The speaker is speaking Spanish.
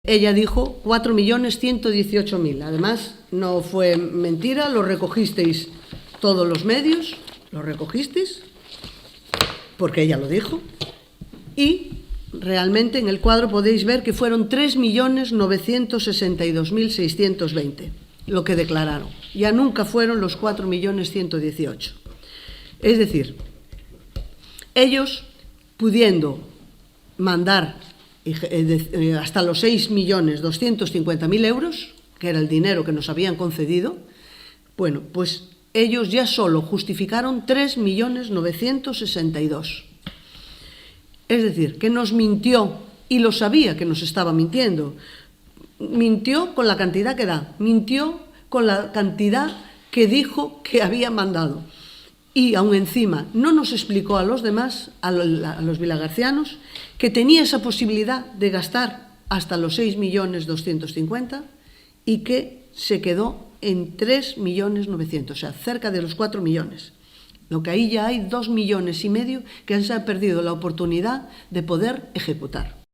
Ella dijo 4.118.000. Además, no fue mentira, lo recogisteis todos los medios, lo recogisteis, porque ella lo dijo, y realmente en el cuadro podéis ver que fueron 3.962.620 lo que declararon. Ya nunca fueron los 4.118.000. Es decir, ellos pudiendo mandar hasta los 6.250.000 euros, que era el dinero que nos habían concedido, bueno, pues ellos ya solo justificaron 3.962.000. Es decir, que nos mintió, y lo sabía que nos estaba mintiendo. Mintió con la cantidad que da, mintió con la cantidad que dijo que había mandado. Y aún encima no nos explicó a los demás, a los vilagarcianos, que tenía esa posibilidad de gastar hasta los 6.250.000 y que se quedó en 3.900.000, o sea, cerca de los 4 millones. Lo que ahí ya hay 2,5 millones que se han perdido la oportunidad de poder ejecutar.